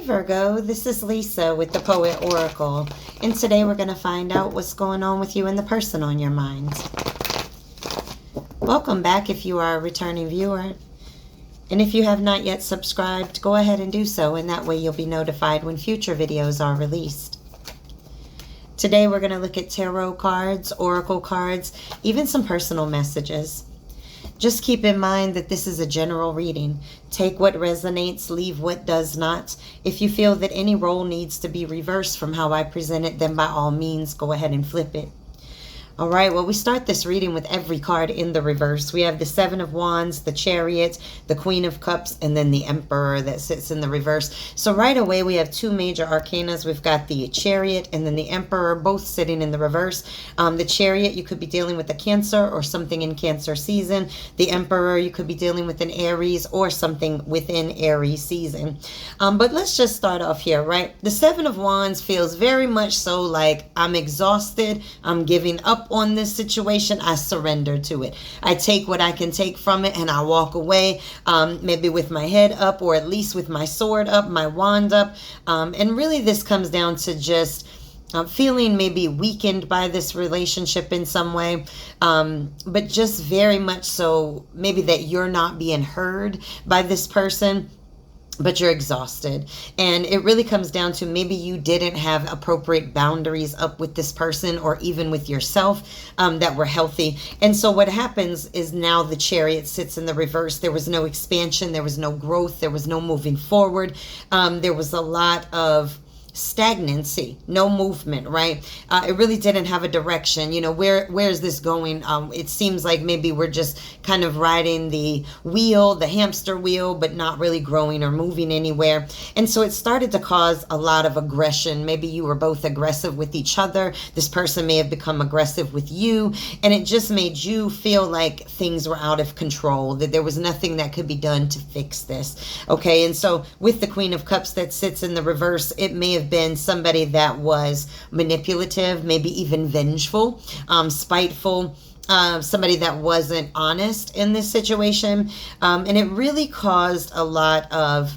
Virgo, this is Lisa with the Poet Oracle, and today we're going to find out what's going on with you and the person on your mind. Welcome back if you are a returning viewer, and if you have not yet subscribed, go ahead and do so, and that way you'll be notified when future videos are released. Today we're going to look at tarot cards, oracle cards, even some personal messages. Just keep in mind that this is a general reading. Take what resonates, leave what does not. If you feel that any role needs to be reversed from how I present it, then by all means, go ahead and flip it. All right, well, we start this reading with every card in the reverse. We have the Seven of Wands, the Chariot, the Queen of Cups, and then the Emperor that sits in the reverse. So right away, we have two major arcanas. We've got the Chariot and then the Emperor, both sitting in the reverse. The Chariot, you could be dealing with a Cancer or something in Cancer season. The Emperor, you could be dealing with an Aries or something within Aries season. But let's just start off here, right? The Seven of Wands feels very much so like I'm exhausted, I'm giving up on this situation, I surrender to it. I take what I can take from it and I walk away, maybe with my head up or at least with my sword up, my wand up. And really this comes down to just feeling maybe weakened by this relationship in some way, but just very much so maybe that you're not being heard by this person, but you're exhausted. And it really comes down to maybe you didn't have appropriate boundaries up with this person or even with yourself that were healthy. And so what happens is now the Chariot sits in the reverse. There was no expansion. There was no growth. There was no moving forward. There was a lot of stagnancy, no movement, right? It really didn't have a direction. You know, where is this going? It seems like maybe we're just kind of riding the wheel, the hamster wheel, but not really growing or moving anywhere. And so it started to cause a lot of aggression. Maybe you were both aggressive with each other. This person may have become aggressive with you, and it just made you feel like things were out of control, that there was nothing that could be done to fix this. Okay, and so with the Queen of Cups that sits in the reverse, it may have been somebody that was manipulative, maybe even vengeful, spiteful, somebody that wasn't honest in this situation. And it really caused a lot of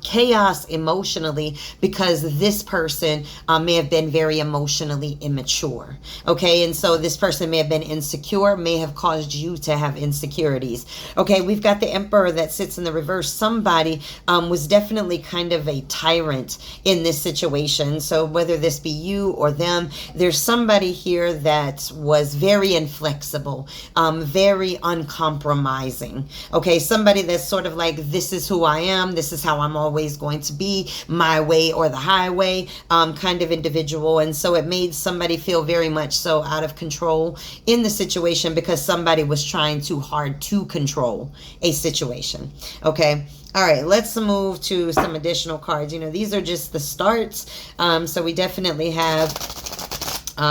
chaos emotionally because this person may have been very emotionally immature. Okay, and so this person may have been insecure, may have caused you to have insecurities. Okay, we've got the Emperor that sits in the reverse. Somebody was definitely kind of a tyrant in this situation. So whether this be you or them, there's somebody here that was very inflexible, very uncompromising. Okay, somebody that's sort of like, this is who I am, this is how I'm always going to be, my way or the highway kind of individual. And so it made somebody feel very much so out of control in the situation because somebody was trying too hard to control a situation. Okay. All right, let's move to some additional cards. You know, these are just the starts. So we definitely have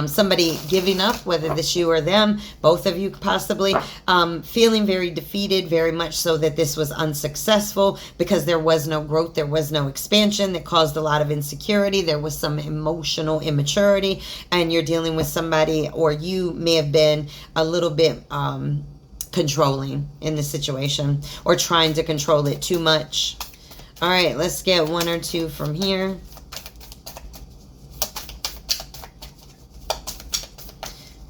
somebody giving up, whether this you or them, both of you possibly, feeling very defeated, very much so that this was unsuccessful because there was no growth, there was no expansion, that caused a lot of insecurity, there was some emotional immaturity, and you're dealing with somebody, or you may have been a little bit controlling in the situation or trying to control it too much. All right, let's get one or two from here.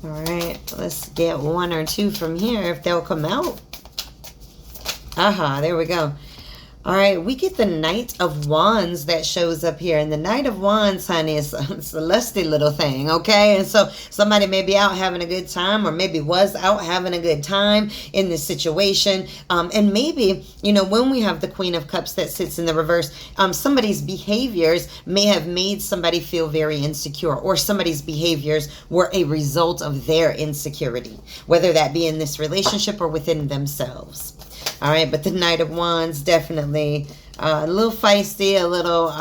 All right, let's get one or two from here if they'll come out. Aha, there we go. All right, we get the Knight of Wands that shows up here. And the Knight of Wands, honey, it's a lusty little thing, okay? And so somebody may be out having a good time, or maybe was out having a good time in this situation. And maybe, you know, when we have the Queen of Cups that sits in the reverse, somebody's behaviors may have made somebody feel very insecure, or somebody's behaviors were a result of their insecurity, whether that be in this relationship or within themselves. All right, but the Knight of Wands, definitely a little feisty, a little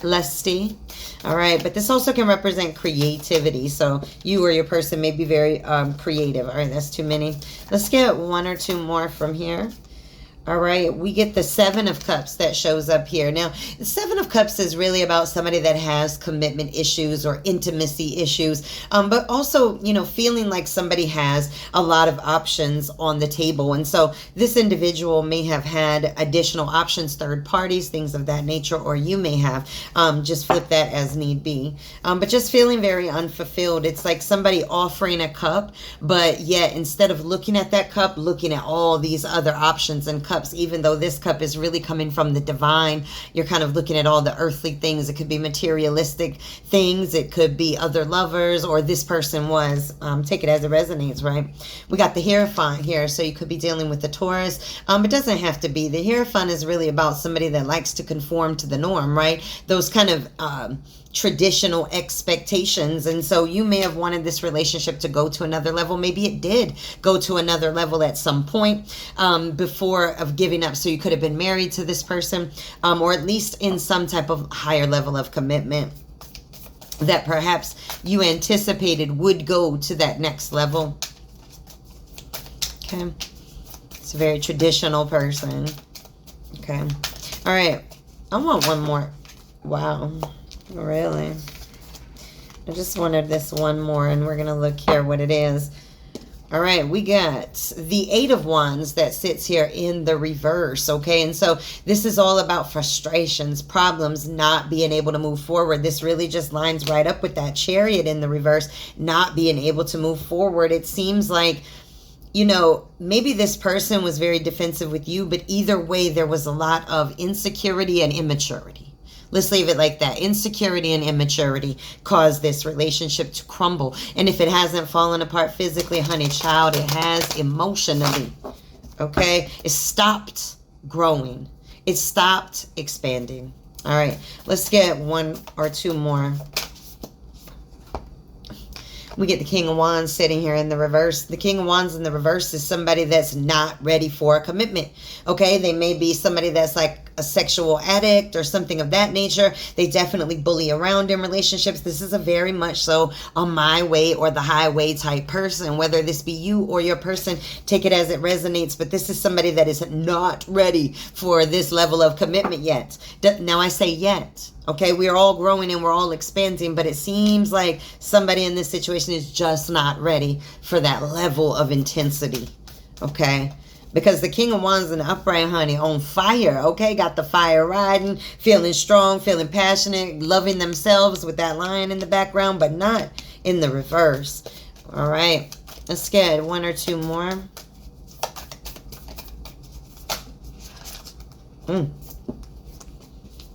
lusty. All right, but this also can represent creativity. So you or your person may be very creative. All right, that's too many. Let's get one or two more from here. All right, we get the Seven of Cups that shows up here. Now, the Seven of Cups is really about somebody that has commitment issues or intimacy issues, but also, you know, feeling like somebody has a lot of options on the table. And so this individual may have had additional options, third parties, things of that nature, or you may have just flip that as need be. But just feeling very unfulfilled. It's like somebody offering a cup, but yet instead of looking at that cup, looking at all these other options and cups, even though this cup is really coming from the divine, you're kind of looking at all the earthly things. It could be materialistic things, it could be other lovers, or this person was. Take it as it resonates, right? We got the Hierophant here, so you could be dealing with the Taurus. It doesn't have to be. The Hierophant is really about somebody that likes to conform to the norm, right? Those kind of traditional expectations. And so you may have wanted this relationship to go to another level. Maybe it did go to another level at some point before of giving up. So you could have been married to this person, or at least in some type of higher level of commitment that perhaps you anticipated would go to that next level. Okay. It's a very traditional person. Okay. All right. I want one more. Wow. Really? I just wanted this one more, and we're going to look here what it is. All right, we got the Eight of Wands that sits here in the reverse, okay? And so this is all about frustrations, problems, not being able to move forward. This really just lines right up with that Chariot in the reverse, not being able to move forward. It seems like, you know, maybe this person was very defensive with you, but either way, there was a lot of insecurity and immaturity. Let's leave it like that. Insecurity and immaturity caused this relationship to crumble. And if it hasn't fallen apart physically, honey child, it has emotionally. Okay? It stopped growing. It stopped expanding. All right. Let's get one or two more. We get the King of Wands sitting here in the reverse. The King of Wands in the reverse is somebody that's not ready for a commitment. Okay, they may be somebody that's like a sexual addict or something of that nature. They definitely bully around in relationships. This is a very much so a my way or the highway type person. Whether this be you or your person, take it as it resonates. But this is somebody that is not ready for this level of commitment yet. Now I say yet. Okay, we're all growing and we're all expanding, but it seems like somebody in this situation is just not ready for that level of intensity. Okay, because the King of Wands in the upright, honey, on fire. Okay, got the fire riding, feeling strong, feeling passionate, loving themselves with that lion in the background, but not in the reverse. All right, let's get one or two more.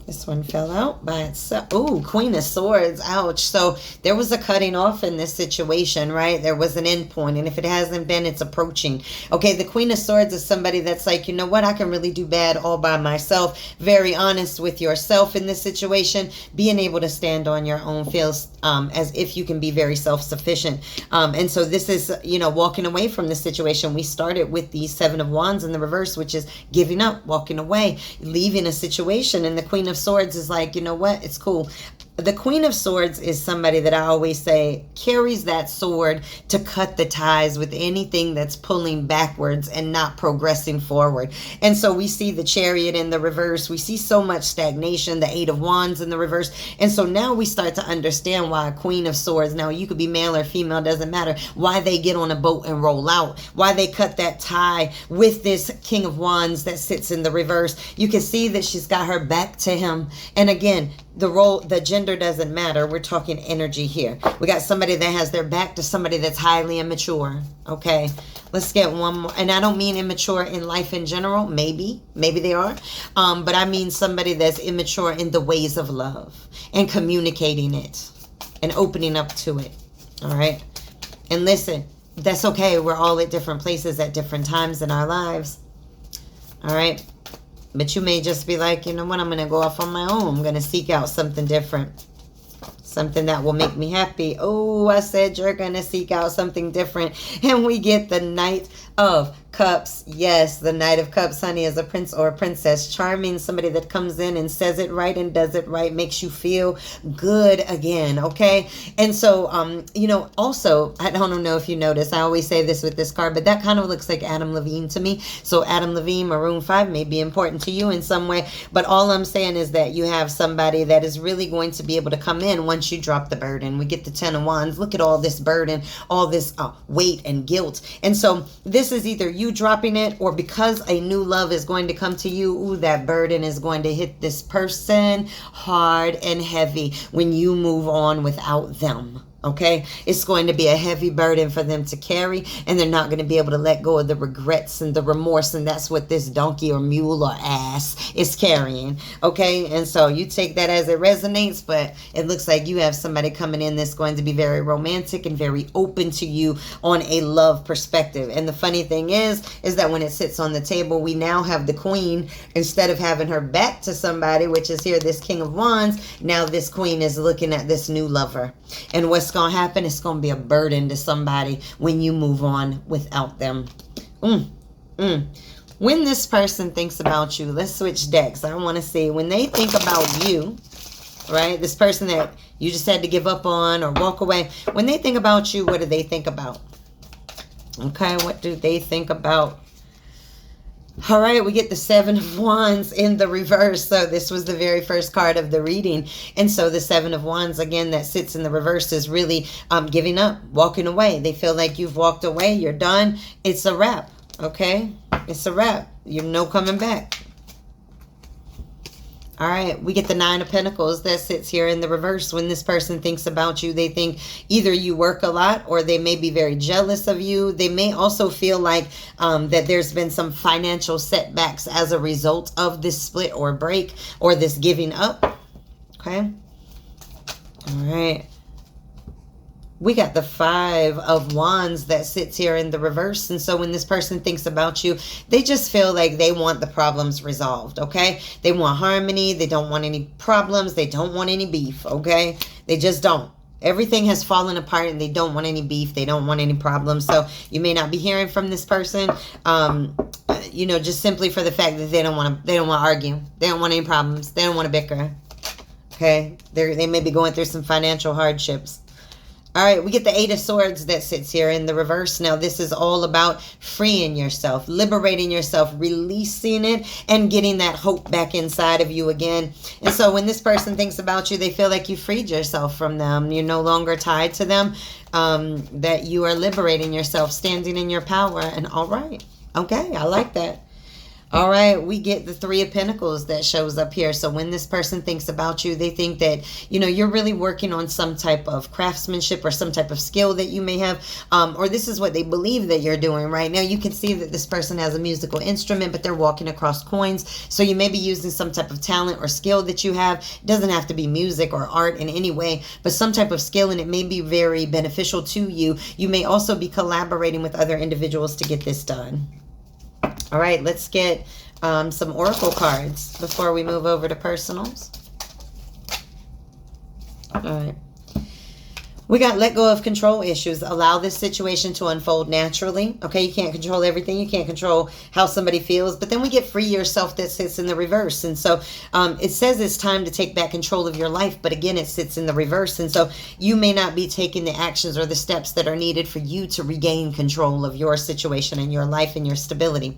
This one fell out by itself. Ooh, Queen of Swords. Ouch. So there was a cutting off in this situation, right? There was an end point. And if it hasn't been, it's approaching. Okay, the Queen of Swords is somebody that's like, you know what? I can really do bad all by myself. Very honest with yourself in this situation. Being able to stand on your own feels as if you can be very self-sufficient. And so this is, you know, walking away from the situation. We started with the Seven of Wands in the reverse, which is giving up, walking away, leaving a situation. And the Queen of Swords is like, you know what? It's cool. The Queen of Swords is somebody that I always say carries that sword to cut the ties with anything that's pulling backwards and not progressing forward. And so we see the Chariot in the reverse. We see so much stagnation, the Eight of Wands in the reverse. And so now we start to understand why a Queen of Swords, now you could be male or female, doesn't matter, why they get on a boat and roll out, why they cut that tie with this King of Wands that sits in the reverse. You can see that she's got her back to him. And again, the gender doesn't matter. We're talking energy here. We got somebody that has their back to somebody that's highly immature. Okay, let's get one more. And I don't mean immature in life in general. Maybe they are. But I mean somebody that's immature in the ways of love and communicating it and opening up to it. All right. And listen, that's okay. We're all at different places at different times in our lives. All right. But you may just be like, you know what, I'm going to go off on my own. I'm going to seek out something different. Something that will make me happy. Oh, I said you're going to seek out something different. And we get the Knight of Cups. Yes, the Knight of Cups, honey, is a prince or a princess. Charming, somebody that comes in and says it right and does it right, makes you feel good again, okay? And so, you know, also, I don't know if you notice, I always say this with this card, but that kind of looks like Adam Levine to me. So Adam Levine, Maroon 5, may be important to you in some way, but all I'm saying is that you have somebody that is really going to be able to come in once you drop the burden. We get the 10 of Wands. Look at all this burden, all this weight and guilt. And so this is either you dropping it, or because a new love is going to come to you, ooh, that burden is going to hit this person hard and heavy when you move on without them. Okay, it's going to be a heavy burden for them to carry, and they're not going to be able to let go of the regrets and the remorse, and that's what this donkey or mule or ass is carrying. Okay, and so you take that as it resonates, but it looks like you have somebody coming in that's going to be very romantic and very open to you on a love perspective. And the funny thing is that when it sits on the table, we now have the Queen, instead of having her back to somebody, which is here this King of Wands, now this Queen is looking at this new lover. And what's going to happen? It's going to be a burden to somebody when you move on without them. When this person thinks about you, let's switch decks. I want to see when they think about you, right? This person that you just had to give up on or walk away. When they think about you, what do they think about? Okay, what do they think about? All right, we get the 7 of Wands in the reverse. So this was the very first card of the reading. And so the 7 of Wands, again, that sits in the reverse is really giving up, walking away. They feel like you've walked away. You're done. It's a wrap, okay? It's a wrap. You're no coming back. All right, we get the 9 of Pentacles that sits here in the reverse. When this person thinks about you, they think either you work a lot, or they may be very jealous of you. They may also feel like that there's been some financial setbacks as a result of this split or break or this giving up. Okay. All right. We got the 5 of Wands that sits here in the reverse. And so when this person thinks about you, they just feel like they want the problems resolved, okay? They want harmony. They don't want any problems. They don't want any beef, okay? They just don't. Everything has fallen apart and they don't want any beef. They don't want any problems. So you may not be hearing from this person, you know, just simply for the fact that they don't want to argue. They don't want any problems. They don't want to bicker, okay? They may be going through some financial hardships. All right, we get the 8 of Swords that sits here in the reverse. Now, this is all about freeing yourself, liberating yourself, releasing it, and getting that hope back inside of you again. And so when this person thinks about you, they feel like you freed yourself from them. You're no longer tied to them, that you are liberating yourself, standing in your power. And all right, okay, I like that. All right, we get the 3 of Pentacles that shows up here. So when this person thinks about you, they think that, you know, you're really working on some type of craftsmanship or some type of skill that you may have, or this is what they believe that you're doing right now. You can see that this person has a musical instrument, but they're walking across coins. So you may be using some type of talent or skill that you have. It doesn't have to be music or art in any way, but some type of skill, and it may be very beneficial to you. You may also be collaborating with other individuals to get this done. All right, let's get some oracle cards before we move over to personals. All right. We got let go of control issues. Allow this situation to unfold naturally. Okay, you can't control everything. You can't control how somebody feels. But then we get free yourself that sits in the reverse. And so it says it's time to take back control of your life. But again, it sits in the reverse. And so you may not be taking the actions or the steps that are needed for you to regain control of your situation and your life and your stability.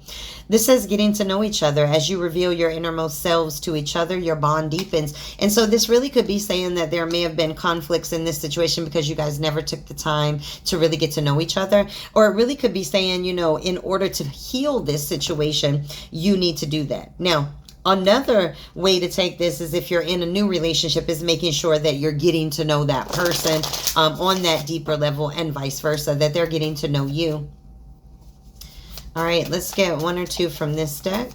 This says getting to know each other. As you reveal your innermost selves to each other, your bond deepens. And so this really could be saying that there may have been conflicts in this situation because you guys never took the time to really get to know each other. Or it really could be saying, you know, in order to heal this situation, you need to do that. Now, another way to take this is if you're in a new relationship, is making sure that you're getting to know that person on that deeper level, and vice versa, that they're getting to know you. All right, let's get 1 or 2 from this deck.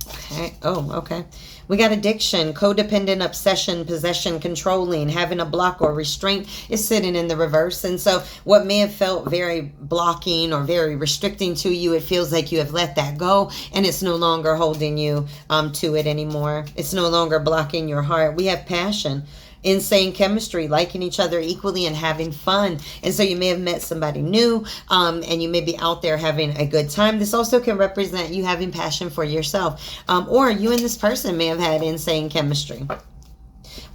Okay. Oh, okay. We got addiction, codependent, obsession, possession, controlling, having a block or restraint is sitting in the reverse. And so what may have felt very blocking or very restricting to you, it feels like you have let that go and it's no longer holding you to it anymore. It's no longer blocking your heart. We have passion, insane chemistry, liking each other equally and having fun. And so you may have met somebody new and you may be out there having a good time. This also can represent you having passion for yourself, or you and this person may have had insane chemistry.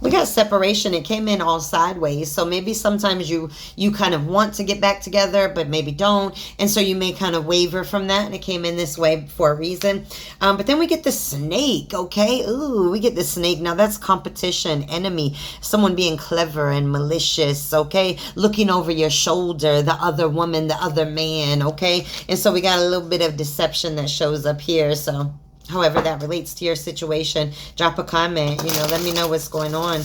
We got separation. It came in all sideways. So maybe sometimes you kind of want to get back together, but maybe don't. And so you may kind of waver from that. And it came in this way for a reason. But then we get the snake, okay? Ooh, we get the snake. Now that's competition, enemy, someone being clever and malicious, okay? Looking over your shoulder, the other woman, the other man, okay? And so we got a little bit of deception that shows up here. So however that relates to your situation, drop a comment, let me know what's going on,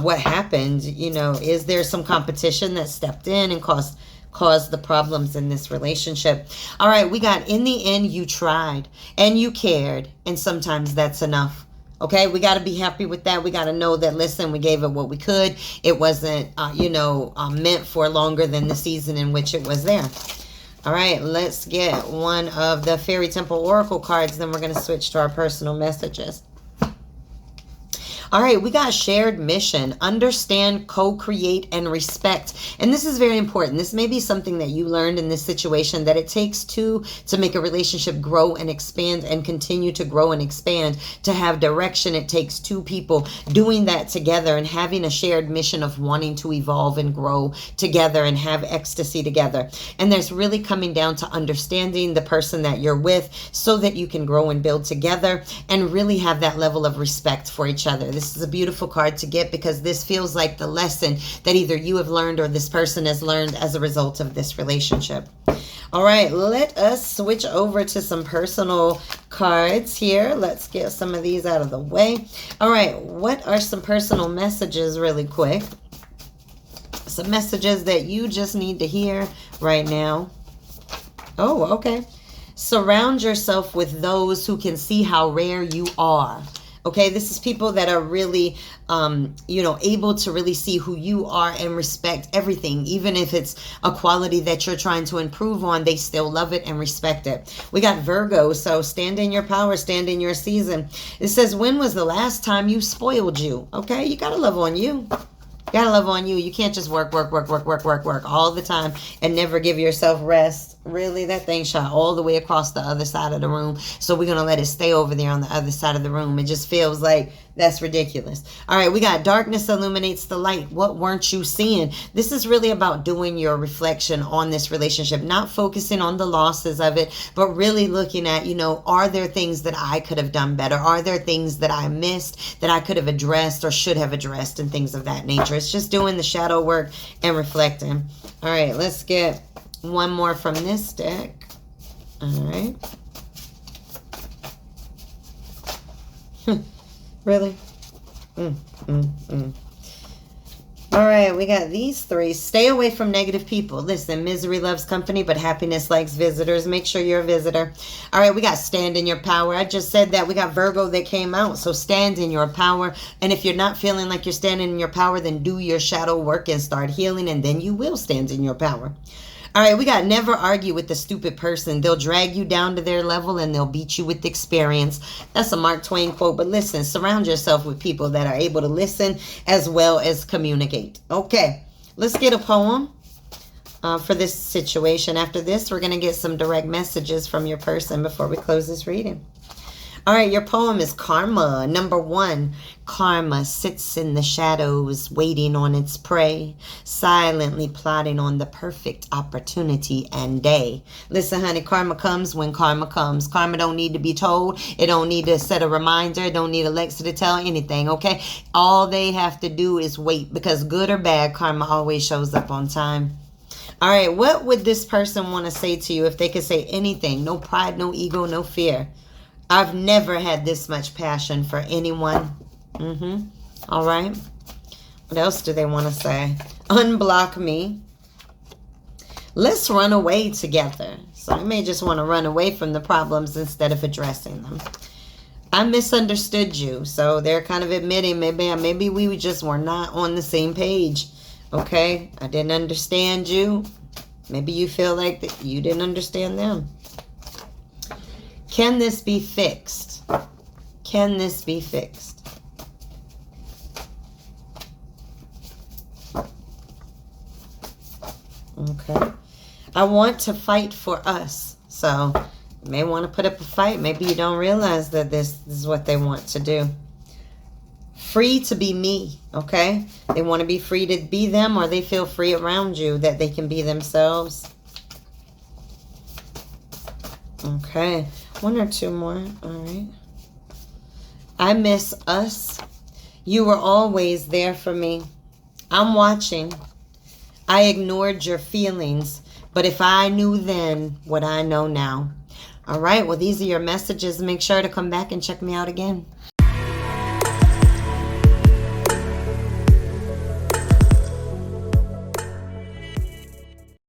what happened, is there some competition that stepped in and caused the problems in this relationship? All right, we got, in the end, you tried and you cared, and sometimes that's enough. Okay, we got to be happy with that. We got to know that, listen, we gave it what we could. It wasn't, meant for longer than the season in which it was there. All right, let's get one of the Fairy Temple Oracle cards. Then we're going to switch to our personal messages. All right, we got shared mission, understand, co-create, and respect. And this is very important. This may be something that you learned in this situation, that it takes two to make a relationship grow and expand and continue to grow and expand. To have direction, it takes two people doing that together and having a shared mission of wanting to evolve and grow together and have ecstasy together. And there's really coming down to understanding the person that you're with so that you can grow and build together and really have that level of respect for each other. This is a beautiful card to get because this feels like the lesson that either you have learned or this person has learned as a result of this relationship. All right, let us switch over to some personal cards here. Let's get some of these out of the way. All right, what are some personal messages really quick? Some messages that you just need to hear right now. Oh, okay. Surround yourself with those who can see how rare you are. Okay, this is people that are really, able to really see who you are and respect everything. Even if it's a quality that you're trying to improve on, they still love it and respect it. We got Virgo, so stand in your power, stand in your season. It says, when was the last time you spoiled you? Okay, you got to love on you. Gotta love on you. You can't just work all the time and never give yourself rest. Really, that thing shot all the way across the other side of the room. So we're going to let it stay over there on the other side of the room. It just feels like that's ridiculous. All right, we got darkness illuminates the light. What weren't you seeing? This is really about doing your reflection on this relationship, not focusing on the losses of it, but really looking at, are there things that I could have done better? Are there things that I missed that I could have addressed or should have addressed and things of that nature? It's just doing the shadow work and reflecting. All right, let's get one more from this deck. All right. Really? All right, we got these three. Stay away from negative people. Listen, misery loves company, but happiness likes visitors. Make sure you're a visitor. All right, we got stand in your power. I just said that. We got Virgo that came out, so stand in your power. And if you're not feeling like you're standing in your power, then do your shadow work and start healing, and then you will stand in your power. All right, we got never argue with the stupid person. They'll drag you down to their level and they'll beat you with experience. That's a Mark Twain quote, but listen, surround yourself with people that are able to listen as well as communicate. Okay, let's get a poem for this situation. After this, we're going to get some direct messages from your person before we close this reading. All right, your poem is Karma. Number 1, karma sits in the shadows, waiting on its prey, silently plotting on the perfect opportunity and day. Listen, honey, karma comes when karma comes. Karma don't need to be told. It don't need to set a reminder. It don't need Alexa to tell anything, okay? All they have to do is wait, because good or bad, karma always shows up on time. All right, what would this person want to say to you if they could say anything? No pride, no ego, no fear. I've never had this much passion for anyone. All right. What else do they want to say? Unblock me. Let's run away together. So you may just want to run away from the problems instead of addressing them. I misunderstood you. So they're kind of admitting maybe we just were not on the same page. Okay? I didn't understand you. Maybe you feel like that you didn't understand them. Can this be fixed? Can this be fixed? Okay. I want to fight for us. So you may want to put up a fight. Maybe you don't realize that this is what they want to do. Free to be me, okay? They want to be free to be them, or they feel free around you that they can be themselves. Okay. One or two more. All right. I miss us. You were always there for me. I'm watching. I ignored your feelings, but if I knew then what I know now. All right, well, these are your messages. Make sure to come back and check me out again.